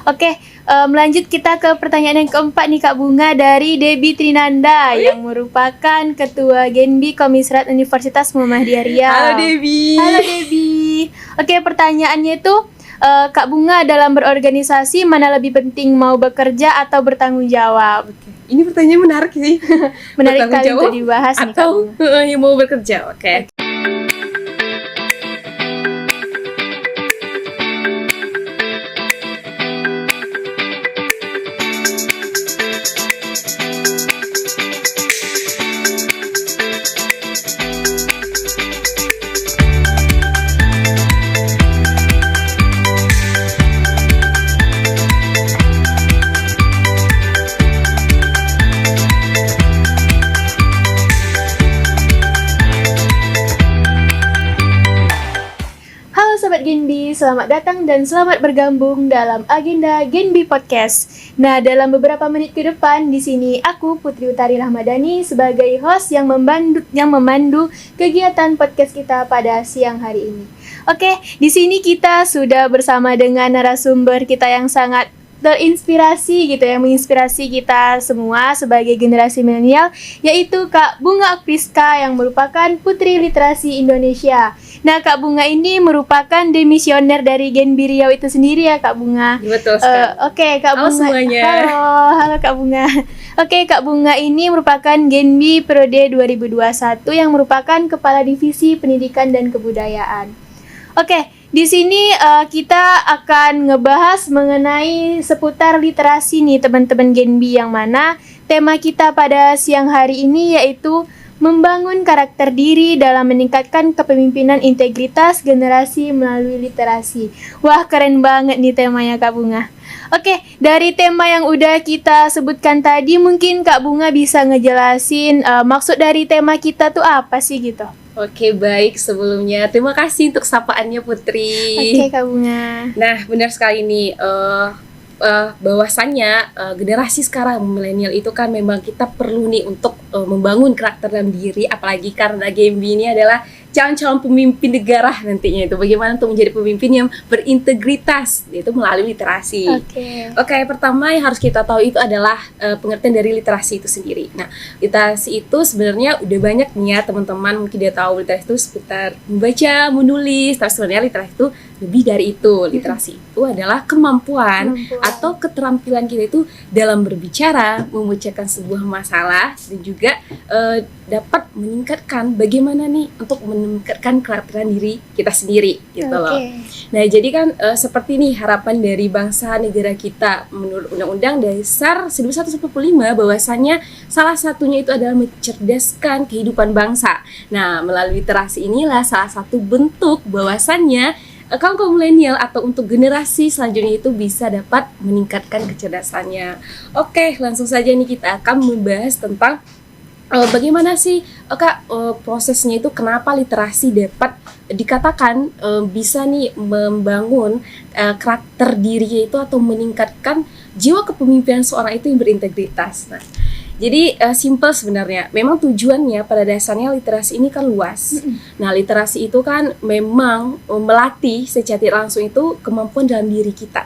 Oke, lanjut kita ke pertanyaan yang keempat nih Kak Bunga dari Debbie Trinanda yang merupakan Ketua Genbi Komisrat Universitas Muhammadiyah Riau. Halo Debbie. Halo Debbie. Oke, pertanyaannya itu Kak Bunga dalam berorganisasi mana lebih penting, mau bekerja atau bertanggung jawab? Ini pertanyaan menarik sih. Menarik kali untuk dibahas nih Kak atau Bunga. yang mau bekerja. Oke. Sobat Genbi, selamat datang dan selamat bergabung dalam agenda Genbi Podcast. Nah, dalam beberapa menit ke depan di sini aku Putri Utari Rahmadani sebagai host yang memandu kegiatan podcast kita pada siang hari ini. Oke, di sini kita sudah bersama dengan narasumber kita yang sangat terinspirasi gitu, yang menginspirasi kita semua sebagai generasi milenial, yaitu Kak Bunga Apriska yang merupakan Putri Literasi Indonesia. Nah, Kak Bunga ini merupakan demisioner dari Genbi Riau itu sendiri ya Kak Bunga. Betul sekali. Oke, Kak Halo Bunga. semuanya. Halo Kak Bunga. Oke, Kak Bunga ini merupakan Genbi periode 2021 yang merupakan Kepala Divisi Pendidikan dan Kebudayaan. Oke, di sini kita akan ngebahas mengenai seputar literasi nih teman-teman Genbi, yang mana tema kita pada siang hari ini yaitu membangun karakter diri dalam meningkatkan kepemimpinan integritas generasi melalui literasi. Wah, keren banget nih temanya Kak Bunga. Oke, dari tema yang udah kita sebutkan tadi, mungkin Kak Bunga bisa ngejelasin maksud dari tema kita tuh apa sih gitu. Oke, baik. Sebelumnya terima kasih untuk sapaannya Putri. Oke, Kak Bunga. Nah, benar sekali nih. Bahwasannya generasi sekarang milenial itu kan memang kita perlu nih untuk membangun karakter dalam diri, apalagi karena Genbi ini adalah calon pemimpin negara nantinya. Itu bagaimana untuk menjadi pemimpin yang berintegritas, itu melalui literasi. Oke, pertama yang harus kita tahu itu adalah pengertian dari literasi itu sendiri. Nah, literasi itu sebenarnya udah banyak nih ya teman-teman, mungkin dia tahu literasi itu seputar membaca, menulis, tapi sebenarnya literasi itu lebih dari itu. Literasi itu adalah kemampuan atau keterampilan kita itu dalam berbicara, memecahkan sebuah masalah, dan juga dapat meningkatkan bagaimana nih untuk meningkatkan karakter diri kita sendiri gitu loh. Nah, jadi kan seperti nih harapan dari bangsa negara kita menurut Undang-Undang Dasar 1945 bahwasannya salah satunya itu adalah mencerdaskan kehidupan bangsa. Nah, melalui literasi inilah salah satu bentuk bahwasannya kaum milenial atau untuk generasi selanjutnya itu bisa dapat meningkatkan kecerdasannya. Oke, langsung saja nih kita akan membahas tentang bagaimana sih Kak prosesnya itu, kenapa literasi dapat dikatakan bisa nih membangun karakter diri itu atau meningkatkan jiwa kepemimpinan seorang itu yang berintegritas. Nah, jadi simple sebenarnya. Memang tujuannya pada dasarnya literasi ini kan luas. Nah, literasi itu kan memang melatih secara tidak langsung itu kemampuan dalam diri kita.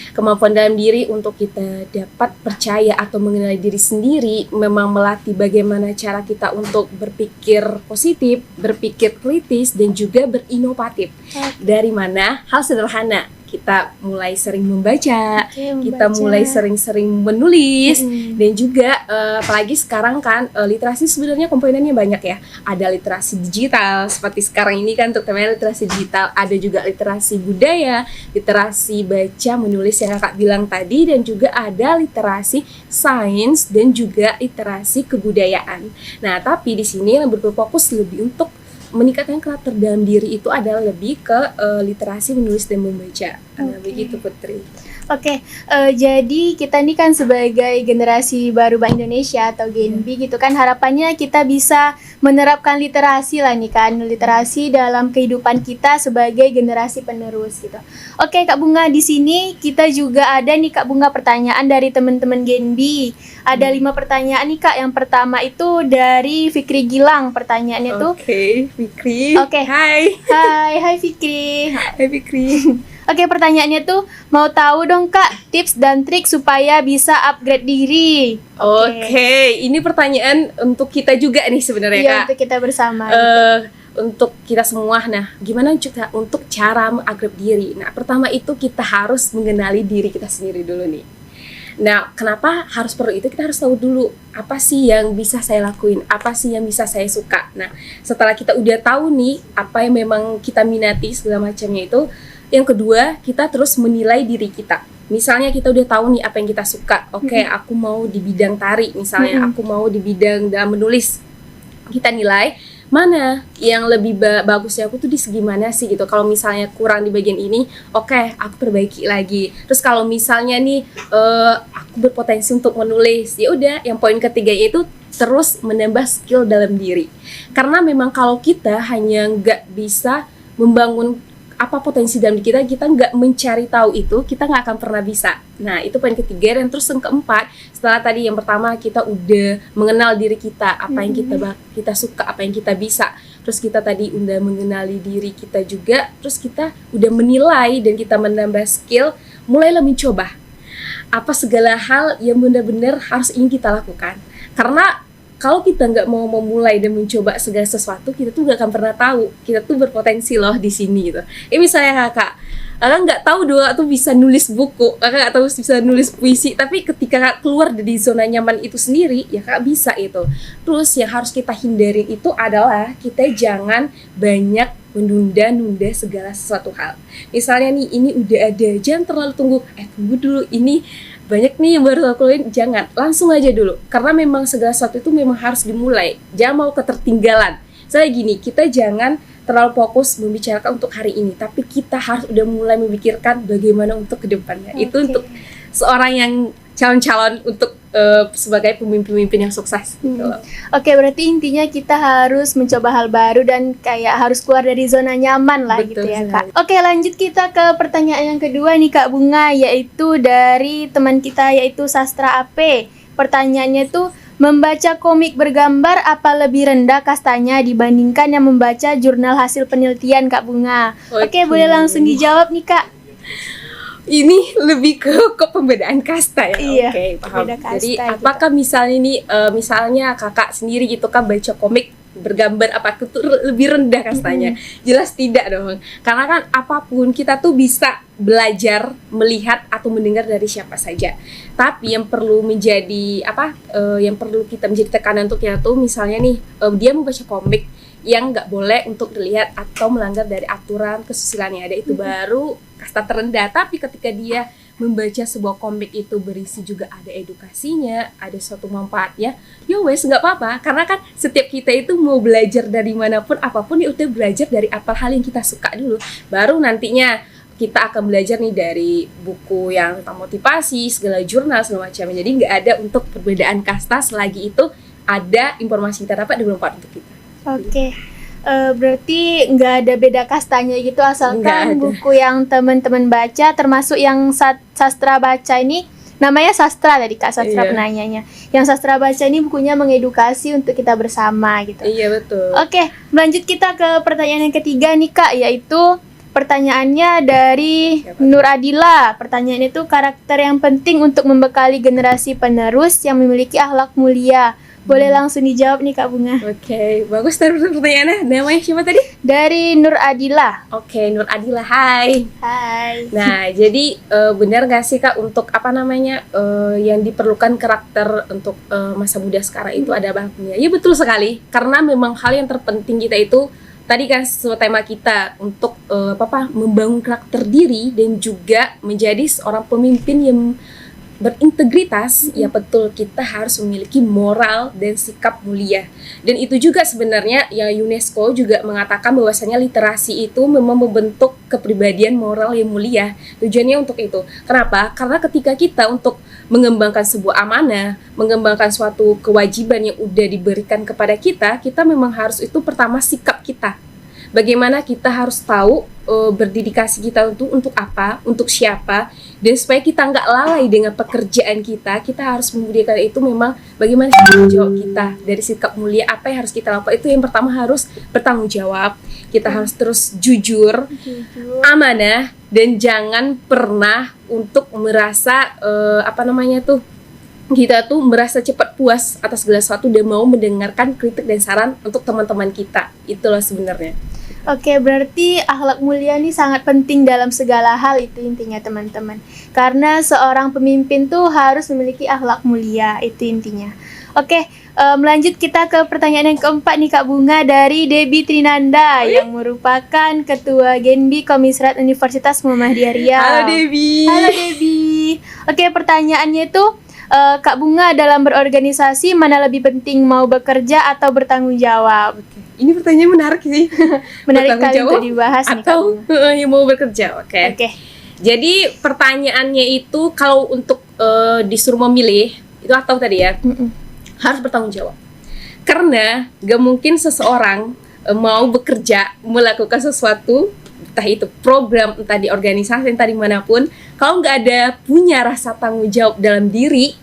Kemampuan dalam diri untuk kita dapat percaya atau mengenali diri sendiri, memang melatih bagaimana cara kita untuk berpikir positif, berpikir kritis, dan juga berinovatif. Dari mana? Hal sederhana. Kita mulai sering membaca, kita mulai sering-sering menulis, dan juga apalagi sekarang kan literasi sebenarnya komponennya banyak ya. Ada literasi digital seperti sekarang ini kan, untuk temanya literasi digital. Ada juga literasi budaya, literasi baca menulis yang Kakak bilang tadi, dan juga ada literasi sains dan juga literasi kebudayaan. Nah, tapi di sini yang berfokus lebih untuk meningkatkan karakter dalam diri itu adalah lebih ke literasi menulis dan membaca. Nah, begitu Putri. Oke, jadi kita ini kan sebagai generasi baru Bank Indonesia atau Genbi gitu kan, harapannya kita bisa menerapkan literasi lah nih kan, literasi dalam kehidupan kita sebagai generasi penerus gitu. Oke Kak Bunga, di sini kita juga ada nih Kak Bunga pertanyaan dari teman-teman Genbi. Ada 5 pertanyaan nih Kak. Yang pertama itu dari Fikri Gilang, pertanyaannya tuh. Oke, Fikri. Oke. Hai Fikri. Hai Fikri. Oke, pertanyaannya tuh mau tahu dong Kak tips dan trik supaya bisa upgrade diri. Oke, ini pertanyaan untuk kita juga nih sebenarnya Iya, Kak. untuk kita bersama. Untuk kita semua, nah gimana juga untuk cara mengupgrade diri. Nah pertama itu kita harus mengenali diri kita sendiri dulu nih. Nah kenapa harus perlu itu, kita harus tahu dulu apa sih yang bisa saya lakuin, apa sih yang bisa saya suka. Nah setelah kita udah tahu nih apa yang memang kita minati segala macamnya itu, yang kedua kita terus menilai diri kita. Misalnya kita udah tahu nih apa yang kita suka. Oke, aku mau di bidang tari misalnya, aku mau di bidang dalam menulis. Kita nilai mana yang lebih bagusnya aku tuh di segi mana sih gitu. Kalau misalnya kurang di bagian ini, oke, aku perbaiki lagi. Terus kalau misalnya nih aku berpotensi untuk menulis, ya udah yang poin ketiga itu terus menambah skill dalam diri. Karena memang kalau kita hanya nggak bisa membangun apa potensi dalam diri kita nggak mencari tahu itu, kita nggak akan pernah bisa. Nah itu poin ketiga. Dan terus yang keempat, setelah tadi yang pertama kita udah mengenal diri kita, apa yang kita suka, apa yang kita bisa, terus kita tadi udah mengenali diri kita juga, terus kita udah menilai dan kita menambah skill, mulailah mencoba apa segala hal yang benar-benar harus ingin kita lakukan. Karena kalau kita nggak mau memulai dan mencoba segala sesuatu, kita tuh nggak akan pernah tahu kita tuh berpotensi loh di sini gitu. Misalnya kakak nggak tahu doa tuh bisa nulis buku, kakak nggak tahu bisa nulis puisi, tapi ketika kakak keluar dari zona nyaman itu sendiri, ya kakak bisa itu. Terus yang harus kita hindarin itu adalah kita jangan banyak menunda-nunda segala sesuatu hal. Misalnya nih ini udah ada, jangan terlalu tunggu dulu, ini banyak nih yang baru aku lakuin, jangan, langsung aja dulu. Karena memang segala sesuatu itu memang harus dimulai, jangan mau ketertinggalan. Saya gini, kita jangan terlalu fokus membicarakan untuk hari ini, tapi kita harus udah mulai memikirkan bagaimana untuk kedepannya. Itu untuk seorang yang calon-calon untuk sebagai pemimpin-pemimpin yang sukses gitu loh. Oke, berarti intinya kita harus mencoba hal baru dan kayak harus keluar dari zona nyaman lah. Betul, gitu ya Kak. Oke, lanjut kita ke pertanyaan yang kedua nih Kak Bunga, yaitu dari teman kita yaitu Sastra AP. Pertanyaannya tuh, membaca komik bergambar apa lebih rendah kastanya dibandingkan yang membaca jurnal hasil penelitian Kak Bunga? Oke, boleh langsung dijawab nih Kak. Ini lebih ke pembedaan kasta ya. Iya, oke, paham. kasta, Jadi gitu. apakah misalnya nih misalnya kakak sendiri gitu kan baca komik bergambar apa itu lebih rendah kastanya? Jelas tidak dong. Karena kan apapun kita tuh bisa belajar, melihat atau mendengar dari siapa saja. Tapi yang perlu menjadi yang perlu kita menjadi tekanan untuk kita tuh misalnya nih dia membaca komik yang nggak boleh untuk dilihat atau melanggar dari aturan kesusilaan yang ada, itu baru kasta terendah. Tapi ketika dia membaca sebuah komik itu berisi juga ada edukasinya, ada suatu manfaatnya, ya wes nggak apa-apa. Karena kan setiap kita itu mau belajar dari manapun apapun, ya udah belajar dari apa hal yang kita suka dulu, baru nantinya kita akan belajar nih dari buku yang tentang motivasi, segala jurnal, segala macam. Jadi nggak ada untuk perbedaan kasta selagi itu ada informasi yang kita dapat dan bermanfaat untuk kita. Oke, berarti nggak ada beda kastanya gitu, asalkan buku yang teman-teman baca, termasuk yang sastra baca ini, namanya sastra tadi Kak, sastra penanyanya. Yang sastra baca ini bukunya mengedukasi untuk kita bersama gitu. Iya betul. Oke, lanjut kita ke pertanyaan yang ketiga nih Kak, yaitu pertanyaannya dari Nur Adila. Pertanyaannya itu, karakter yang penting untuk membekali generasi penerus yang memiliki akhlak mulia. Boleh langsung dijawab nih Kak Bunga. Oke, bagus pertanyaannya. Namanya siapa tadi? Dari Nur Adila. Oke, Nur Adila, hai. Hai. Nah, jadi benar nggak sih Kak untuk yang diperlukan karakter untuk masa muda sekarang itu ada bahannya? Ya betul sekali, karena memang hal yang terpenting kita itu tadi kan sesuai tema kita untuk membangun karakter diri dan juga menjadi seorang pemimpin yang berintegritas. Ya betul, kita harus memiliki moral dan sikap mulia. Dan itu juga sebenarnya ya UNESCO juga mengatakan bahwasanya literasi itu memang membentuk kepribadian moral yang mulia. Tujuannya untuk itu. Kenapa? Karena ketika kita untuk mengembangkan sebuah amanah, mengembangkan suatu kewajiban yang udah diberikan kepada kita, kita memang harus itu pertama sikap kita. Bagaimana kita harus tahu berdedikasi kita untuk apa, untuk siapa, dan supaya kita nggak lalai dengan pekerjaan kita harus memberikan itu memang bagaimana tanggung jawab kita dari sikap mulia, apa yang harus kita lakukan. Itu yang pertama harus bertanggung jawab. Kita harus terus jujur, Jujur. amanah, dan jangan pernah untuk merasa kita tuh merasa cepat puas atas segala sesuatu dan mau mendengarkan kritik dan saran untuk teman-teman kita. Itulah sebenarnya. Oke, berarti akhlak mulia ini sangat penting dalam segala hal, itu intinya teman-teman. Karena seorang pemimpin tuh harus memiliki akhlak mulia, itu intinya. Oke, melanjut kita ke pertanyaan yang keempat nih Kak Bunga, dari Debbie Trinanda yang merupakan Ketua Genbi Komisaris Universitas Muhammadiyah Riau. Halo Debbie. Halo Debbie. Oke, pertanyaannya itu, Kak Bunga, dalam berorganisasi mana lebih penting, mau bekerja atau bertanggung jawab? Oke. Ini pertanyaan menarik sih. Menarik Bertanggung kali jawab untuk dibahas nih Kak atau Bunga. yang mau bekerja. Oke. Oke. Jadi pertanyaannya itu kalau untuk disuruh memilih itu atau tadi ya harus bertanggung jawab. Karena gak mungkin seseorang mau bekerja melakukan sesuatu, entah itu program, entah di organisasi, entah dimanapun, kalau nggak ada punya rasa tanggung jawab dalam diri,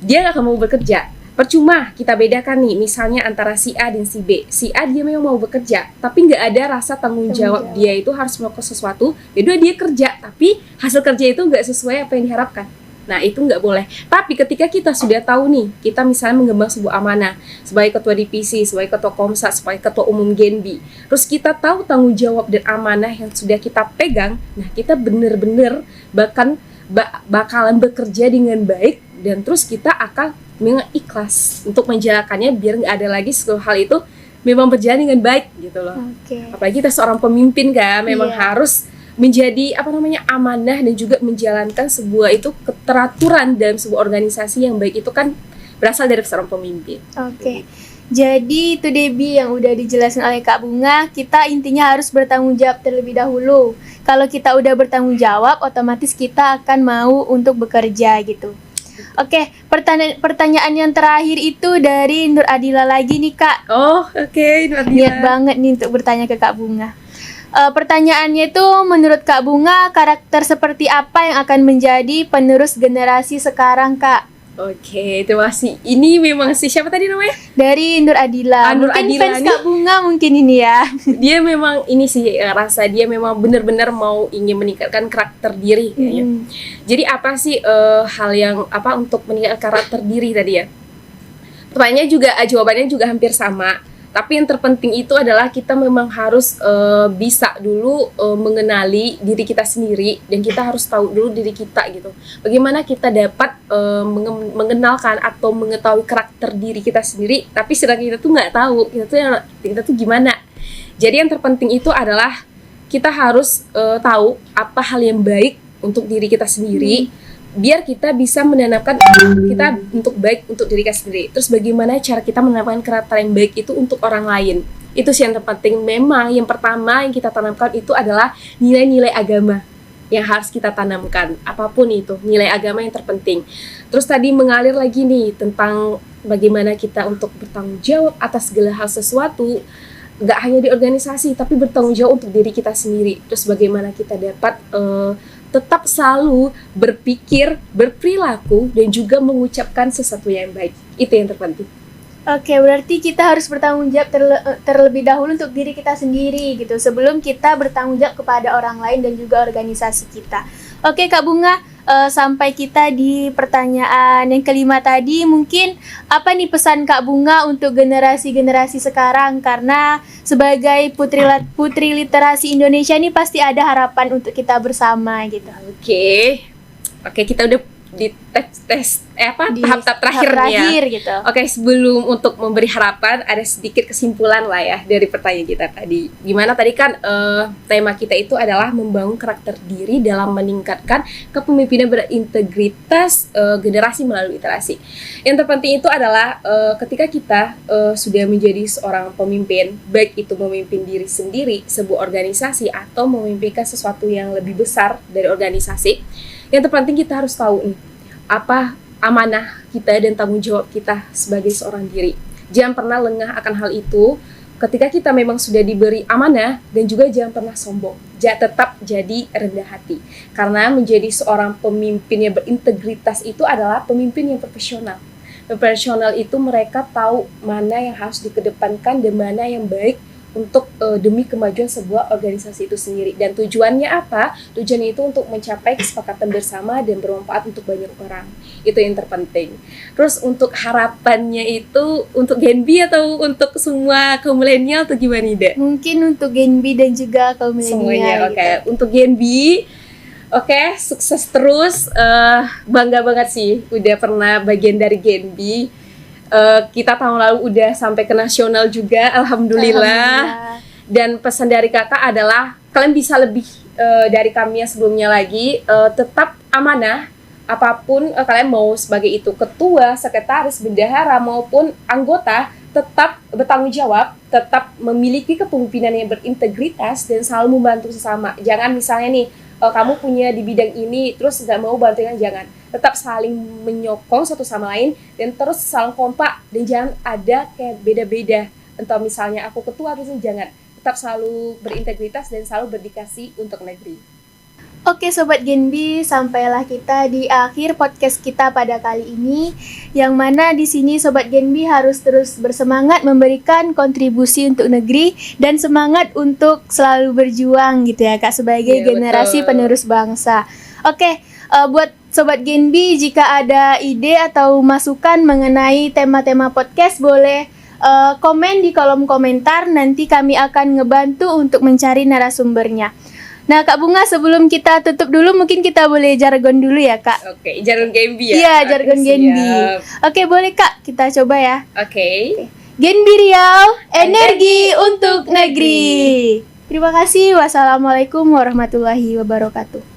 dia nggak akan mau bekerja. Percuma kita bedakan nih, misalnya antara si A dan si B. Si A dia memang mau bekerja, tapi nggak ada rasa tanggung jawab. Dia itu harus melakukan sesuatu, kedua dia kerja, tapi hasil kerja itu nggak sesuai apa yang diharapkan. Nah itu nggak boleh. Tapi ketika kita sudah tahu nih, kita misalnya mengembang sebuah amanah sebagai ketua divisi, sebagai ketua komsat, sebagai ketua umum Genbi, terus kita tahu tanggung jawab dan amanah yang sudah kita pegang, nah kita benar-benar bakalan bekerja dengan baik, dan terus kita akan ikhlas untuk menjalankannya biar nggak ada lagi sesuatu hal itu memang berjalan dengan baik gitu loh. Apalagi kita seorang pemimpin kan, memang harus menjadi amanah dan juga menjalankan sebuah itu keteraturan dalam sebuah organisasi yang baik itu kan berasal dari seorang pemimpin. Jadi itu Debbie yang udah dijelasin oleh Kak Bunga, kita intinya harus bertanggung jawab terlebih dahulu. Kalau kita udah bertanggung jawab, otomatis kita akan mau untuk bekerja gitu. Oke, pertanyaan yang terakhir itu dari Nur Adila lagi nih Kak. Nur Adila. Niat banget nih untuk bertanya ke Kak Bunga. Pertanyaannya itu, menurut Kak Bunga, karakter seperti apa yang akan menjadi penerus generasi sekarang Kak? Oke, terima kasih. Ini memang siapa tadi namanya? Dari Nur Adila. Nur mungkin Adila fans nih. Kak Bunga mungkin ini ya. Dia memang ini sih rasa dia memang benar-benar mau ingin meningkatkan karakter diri kayaknya. Jadi apa sih hal yang untuk meningkatkan karakter diri tadi ya? Pertanyaannya juga jawabannya juga hampir sama. Tapi yang terpenting itu adalah kita memang harus bisa dulu mengenali diri kita sendiri, dan kita harus tahu dulu diri kita gitu. Bagaimana kita dapat mengenalkan atau mengetahui karakter diri kita sendiri, tapi sedangkan kita tuh nggak tahu kita tuh gimana. Jadi yang terpenting itu adalah kita harus tahu apa hal yang baik untuk diri kita sendiri. Biar kita bisa menanamkan kita untuk baik untuk diri kita sendiri. Terus bagaimana cara kita menanamkan karakter yang baik itu untuk orang lain. Itu sih yang terpenting. Memang yang pertama yang kita tanamkan itu adalah nilai-nilai agama yang harus kita tanamkan. Apapun itu, nilai agama yang terpenting. Terus tadi mengalir lagi nih tentang bagaimana kita untuk bertanggung jawab atas segala hal sesuatu. Nggak hanya di organisasi, tapi bertanggung jawab untuk diri kita sendiri. Terus bagaimana kita dapat tetap selalu berpikir, berperilaku, dan juga mengucapkan sesuatu yang baik. Itu yang terpenting. Oke, berarti kita harus bertanggung jawab terlebih dahulu untuk diri kita sendiri gitu, sebelum kita bertanggung jawab kepada orang lain dan juga organisasi kita. Oke Kak Bunga, sampai kita di pertanyaan yang kelima tadi, mungkin apa nih pesan Kak Bunga untuk generasi-generasi sekarang? Karena sebagai putri literasi Indonesia ini pasti ada harapan untuk kita bersama gitu. Oke, kita udah di tahap terakhir gitu. Oke, sebelum untuk memberi harapan, ada sedikit kesimpulan lah ya dari pertanyaan kita tadi. Gimana tadi kan tema kita itu adalah membangun karakter diri dalam meningkatkan kepemimpinan berintegritas generasi melalui literasi. Yang terpenting itu adalah ketika kita sudah menjadi seorang pemimpin, baik itu memimpin diri sendiri, sebuah organisasi, atau memimpinkan sesuatu yang lebih besar dari organisasi, yang terpenting kita harus tahu nih apa amanah kita dan tanggung jawab kita sebagai seorang diri. Jangan pernah lengah akan hal itu ketika kita memang sudah diberi amanah, dan juga jangan pernah sombong. Tetap jadi rendah hati. Karena menjadi seorang pemimpin yang berintegritas itu adalah pemimpin yang profesional. Profesional itu mereka tahu mana yang harus dikedepankan dan mana yang baik untuk demi kemajuan sebuah organisasi itu sendiri. Dan tujuannya apa? Tujuannya itu untuk mencapai kesepakatan bersama dan bermanfaat untuk banyak orang. Itu yang terpenting. Terus untuk harapannya itu untuk Genbi atau untuk semua kaum milenial atau gimana Ida? Mungkin untuk Genbi dan juga kaum Semuanya, milenial oke. gitu. Untuk Genbi, oke, sukses terus. Bangga banget sih udah pernah bagian dari Genbi. Kita tahun lalu udah sampai ke nasional juga, alhamdulillah. Dan pesan dari kakak adalah kalian bisa lebih dari kami yang sebelumnya lagi. Tetap amanah, apapun kalian mau sebagai itu ketua, sekretaris, bendahara maupun anggota, tetap bertanggung jawab, tetap memiliki kepemimpinan yang berintegritas dan selalu membantu sesama. Jangan misalnya nih kamu punya di bidang ini terus nggak mau bantuin, jangan. Tetap saling menyokong satu sama lain dan terus saling kompak, dan jangan ada kayak beda-beda. Entah misalnya aku ketua terus jangan. Tetap selalu berintegritas dan selalu berdedikasi untuk negeri. Oke Sobat Genbi, sampailah kita di akhir podcast kita pada kali ini, yang mana di sini Sobat Genbi harus terus bersemangat memberikan kontribusi untuk negeri dan semangat untuk selalu berjuang gitu ya Kak, sebagai generasi betul. penerus bangsa. Oke, buat Sobat Genbi, jika ada ide atau masukan mengenai tema-tema podcast, boleh komen di kolom komentar, nanti kami akan ngebantu untuk mencari narasumbernya. Nah Kak Bunga, sebelum kita tutup dulu, mungkin kita boleh jargon dulu ya Kak? Oke, jargon Genbi ya? Iya, jargon Oke, Genbi. siap. Oke, boleh Kak, kita coba ya. Oke. Genbi Riau, energi untuk negeri. Terima kasih. Wassalamualaikum warahmatullahi wabarakatuh.